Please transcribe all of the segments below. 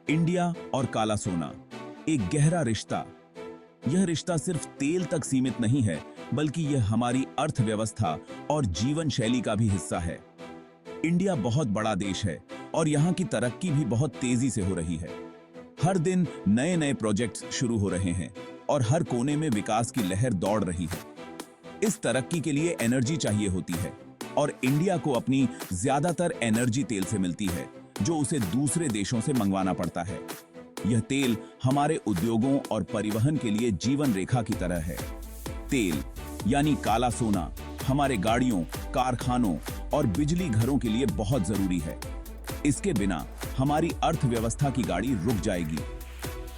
India और काला सोना, एक गहरा रिश्ता। यह रिश्ता सिर्फ तेल तक सीमित नहीं है, बल्कि यह हमारी अर्थव्यवस्था और जीवन शैली का भी हिस्सा है। इंडिया बहुत बड़ा देश है और यहाँ की तरक्की भी बहुत तेजी से हो रही है। हर दिन नए नए प्रोजेक्ट्स शुरू हो रहे हैं और हर कोने में विकास की लहर दौड़ रही है। इस तरक्की के लिए एनर्जी चाहिए होती है और इंडिया को अपनी ज्यादातर एनर्जी तेल से मिलती है, जो उसे दूसरे देशों से मंगवाना पड़ता है। यह तेल हमारे उद्योगों और परिवहन के लिए जीवन रेखा की तरह है। तेल यानी काला सोना हमारे गाड़ियों, कारखानों और बिजली घरों के लिए बहुत जरूरी है। इसके बिना हमारी अर्थव्यवस्था की गाड़ी रुक जाएगी।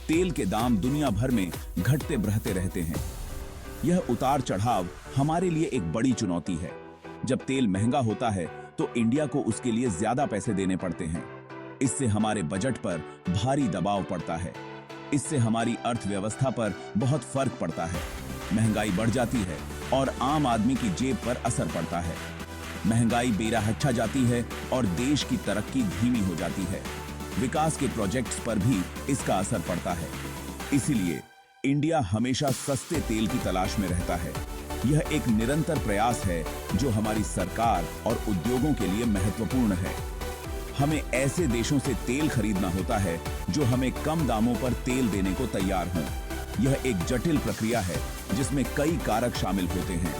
तेल के दाम दुनिया भर में घटते बढ़ते रहते हैं। यह उतार चढ़ाव हमारे लिए एक बड़ी चुनौती है। जब तेल महंगा होता है तो इंडिया को उसके लिए ज्यादा पैसे देने पड़ते हैं। इससे हमारे बजट पर भारी दबाव पड़ता है। इससे हमारी अर्थव्यवस्था पर बहुत फर्क पड़ता है। महंगाई बढ़ जाती है और आम आदमी की जेब पर असर पड़ता है। महंगाई बेराहच्छा जाती है और देश की तरक्की धीमी हो जाती है। विकास के प्रोजेक्ट्स पर भी इसका असर पड़ता है। इसीलिए इंडिया हमेशा सस्ते तेल की तलाश में रहता है। यह एक निरंतर प्रयास है जो हमारी सरकार और उद्योगों के लिए महत्वपूर्ण है। हमें ऐसे देशों से तेल खरीदना होता है जो हमें कम दामों पर तेल देने को तैयार हों। यह एक जटिल प्रक्रिया है जिसमें कई कारक शामिल होते हैं।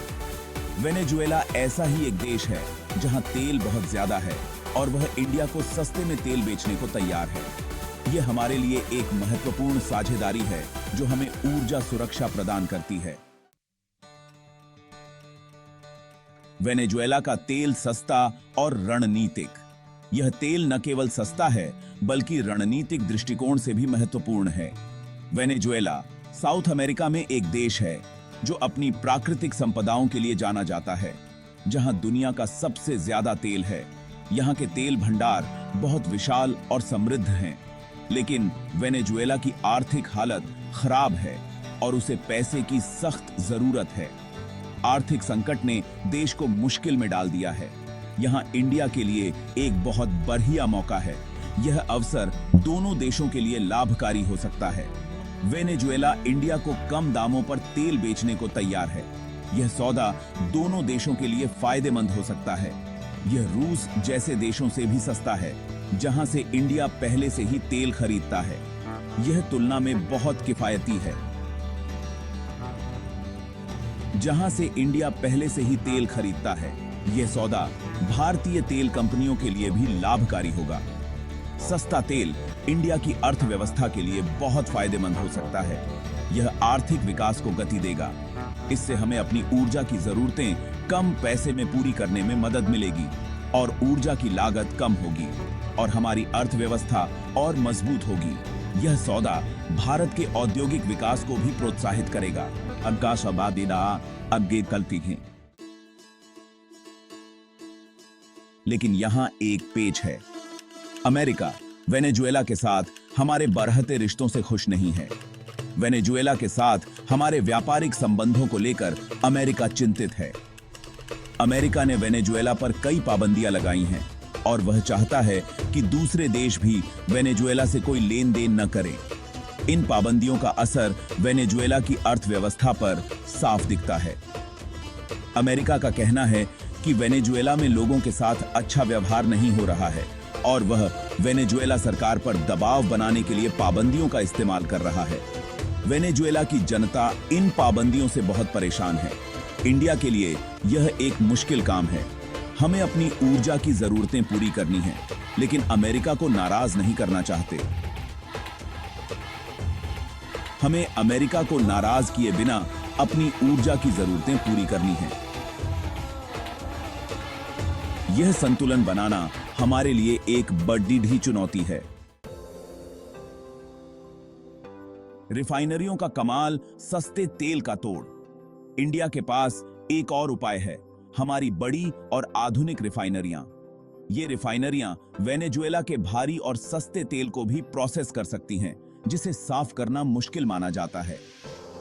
वेनेजुएला ऐसा ही एक देश है जहां तेल बहुत ज्यादा है और वह इंडिया को सस्ते में तेल बेचने को तैयार है। यह हमारे लिए एक महत्वपूर्ण साझेदारी है जो हमें ऊर्जा सुरक्षा प्रदान करती है। वेनेजुएला का तेल सस्ता और रणनीतिक। यह तेल न केवल सस्ता है बल्कि रणनीतिक दृष्टिकोण से भी महत्वपूर्ण है। वेनेजुएला साउथ अमेरिका में एक देश है जो अपनी प्राकृतिक संपदाओं के लिए जाना जाता है, जहां दुनिया का सबसे ज्यादा तेल है। यहाँ के तेल भंडार बहुत विशाल और समृद्ध हैं, लेकिन वेनेजुएला की आर्थिक हालत खराब है और उसे पैसे की सख्त जरूरत है। आर्थिक संकट ने देश को मुश्किल में डाल दिया है। यहाँ इंडिया के लिए एक बहुत बढ़िया मौका है। यह अवसर दोनों देशों के लिए लाभकारी हो सकता है। वेनेजुएला इंडिया को कम दामों पर तेल बेचने को तैयार है। यह सौदा दोनों देशों के लिए फायदेमंद हो सकता है। यह रूस जैसे देशों से भी सस्ता है, जहां से इंडिया पहले से ही तेल खरीदता है। यह तुलना में बहुत किफायती है। जहां से इंडिया पहले से ही तेल खरीदता है, यह सौदा भारतीय तेल कंपनियों के लिए भी लाभकारी होगा। सस्ता तेल इंडिया की अर्थव्यवस्था के लिए बहुत फायदेमंद हो सकता है। यह आर्थिक विकास को गति देगा। इससे हमें अपनी ऊर्जा की जरूरतें कम पैसे में पूरी करने में मदद मिलेगी और ऊर्जा की लागत कम होगी और हमारी अर्थव्यवस्था और मजबूत होगी। यह सौदा भारत के औद्योगिक विकास को भी प्रोत्साहित करेगा। अब्गाश आबादीदा अबगे कलती हैं। लेकिन यहां एक पेच है। अमेरिका वेनेजुएला के साथ हमारे बढ़ते रिश्तों से खुश नहीं है। वेनेजुएला के साथ हमारे व्यापारिक संबंधों को लेकर अमेरिका चिंतित है। अमेरिका ने वेनेजुएला पर कई पाबंदियां लगाई हैं और वह चाहता है कि दूसरे देश भी वेनेजुएला से कोई लेन देन न करें। इन पाबंदियों का असर वेनेजुएला की अर्थव्यवस्था पर साफ दिखता है। अमेरिका का कहना है कि वेनेजुएला में लोगों के साथ अच्छा व्यवहार नहीं हो रहा है और वह वेनेजुएला सरकार पर दबाव बनाने के लिए पाबंदियों का इस्तेमाल कर रहा है। वेनेजुएला की जनता इन पाबंदियों से बहुत परेशान है। इंडिया के लिए यह एक मुश्किल काम है। हमें अपनी ऊर्जा की जरूरतें पूरी करनी है, लेकिन अमेरिका को नाराज नहीं करना चाहते। हमें अमेरिका को नाराज किए बिना अपनी ऊर्जा की जरूरतें पूरी करनी है। यह संतुलन बनाना हमारे लिए एक बड़ी चुनौती है। रिफाइनरियों का कमाल, सस्ते तेल का तोड़। इंडिया के पास एक और उपाय है, हमारी बड़ी और आधुनिक रिफाइनरियां। ये रिफाइनरियां वेनेजुएला के भारी और सस्ते तेल को भी प्रोसेस कर सकती हैं, जिसे साफ करना मुश्किल माना जाता है।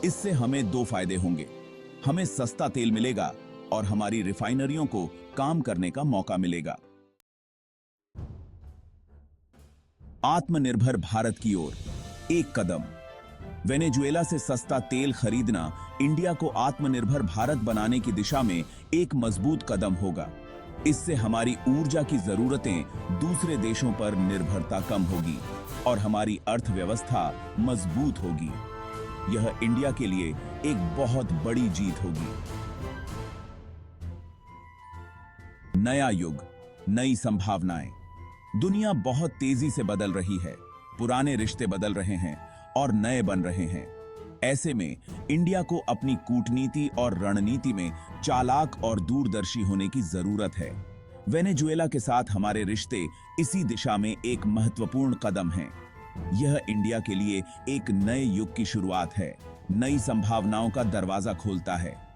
इससे हमें दो फायदे होंगे। हमें सस्ता तेल मिलेगा और हमारी रिफाइनरियों को काम करने का मौका मिलेगा। आत्मनिर्भर भारत की ओर एक कदम। वेनेजुएला से सस्ता तेल खरीदना इंडिया को आत्मनिर्भर भारत बनाने की दिशा में एक मजबूत कदम होगा। इससे हमारी ऊर्जा की जरूरतें दूसरे देशों पर निर्भरता कम होगी और हमारी अर्थव्यवस्था मजबूत होगी। यह इंडिया के लिए एक बहुत बड़ी जीत होगी। नया युग, नई संभावनाएं। दुनिया बहुत तेजी से बदल रही है। पुराने रिश्ते बदल रहे हैं और नए बन रहे हैं। ऐसे में इंडिया को अपनी कूटनीति और रणनीति में चालाक और दूरदर्शी होने की जरूरत है। वेनेजुएला के साथ हमारे रिश्ते इसी दिशा में एक महत्वपूर्ण कदम हैं। यह इंडिया के लिए एक नए युग की शुरुआत है, नई संभावनाओं का दरवाजा खोलता है।